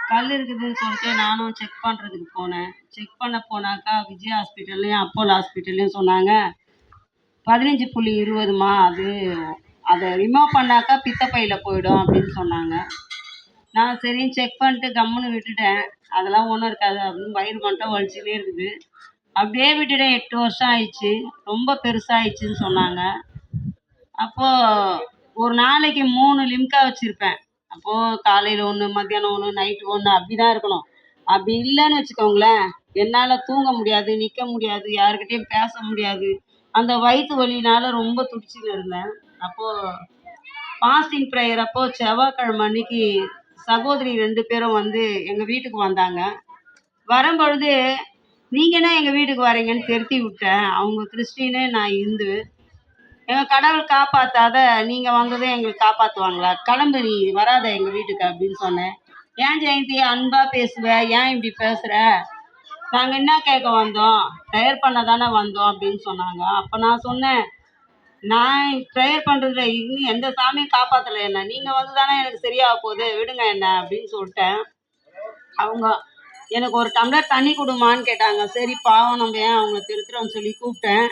கல் இருக்குதுன்னு சொல்லிட்டு நானும் செக் பண்ணுறதுக்கு போனேன். செக் பண்ண போனாக்கா விஜய் ஹாஸ்பிட்டல்லையும் அப்போலோ ஹாஸ்பிட்டல்லையும் சொன்னாங்க 15.20மா அதை ரிமூவ் பண்ணாக்கா பித்தப்பையில் போயிடும் அப்படின்னு சொன்னாங்க. நான் சரின்னு செக் பண்ணிட்டு கம்முன்னு விட்டுட்டேன். அதெல்லாம் ஒன்றும் இருக்காது அப்படின்னு வயிறு மட்டும் வலிச்சுட்டே இருக்குது. அப்படியே விட்டுட்டேன். 8 வருஷம் ஆயிடுச்சு. ரொம்ப பெருசாகிடுச்சின்னு சொன்னாங்க. அப்போது ஒரு நாளைக்கு 3 லிம்கா வச்சுருப்பேன். அப்போது காலையில் ஒன்று, மத்தியானம் ஒன்று, நைட்டு ஒன்று அப்படி தான் இருக்கணும். அப்படி இல்லைன்னு வச்சுக்கோங்களேன், என்னால் தூங்க முடியாது, நிற்க முடியாது, யாருக்கிட்டேயும் பேச முடியாது. அந்த வயிற்று வலியினால் ரொம்ப துடிச்சுன்னு இருந்தேன். அப்போது ஃபாஸ்டிங் ப்ரேயர் அப்போ செவ்வாய்க்கிழமை அன்னைக்கு சகோதரி 2 பேரும் வந்து எங்கள் வீட்டுக்கு வந்தாங்க. வரும்பொழுது நீங்கள் என்ன எங்கள் வீட்டுக்கு வரீங்கன்னு திருத்தி விட்டேன். அவங்க கிறிஸ்டினு, நான் இந்து. எங்கள் கடவுள் காப்பாற்றாத நீங்கள் வந்ததும் எங்களுக்கு காப்பாற்றுவாங்களா? கிளம்பு, நீ வராத எங்கள் வீட்டுக்கு அப்படின்னு சொன்னேன். ஏன் ஜெயந்தி அன்பாக பேசுவ, ஏன் இப்படி பேசுகிற? நாங்கள் என்ன கேட்க வந்தோம், ப்ரேயர் பண்ண தானே வந்தோம் அப்படின்னு சொன்னாங்க. அப்போ நான் சொன்னேன், நான் ப்ரேயர் பண்ணுறதுல இன்னும் எந்த சாமியும் காப்பாற்றலை என்ன, நீங்கள் வந்து தானே எனக்கு சரியாக போகுது, விடுங்க என்ன அப்படின்னு சொல்லிட்டேன். அவங்க எனக்கு ஒரு டம்ளர் தண்ணி கொடுமான்னு கேட்டாங்க. சரி பாவம், நம்ம ஏன் அவங்கள திருத்துறோம்னு சொல்லி கூப்பிட்டேன்.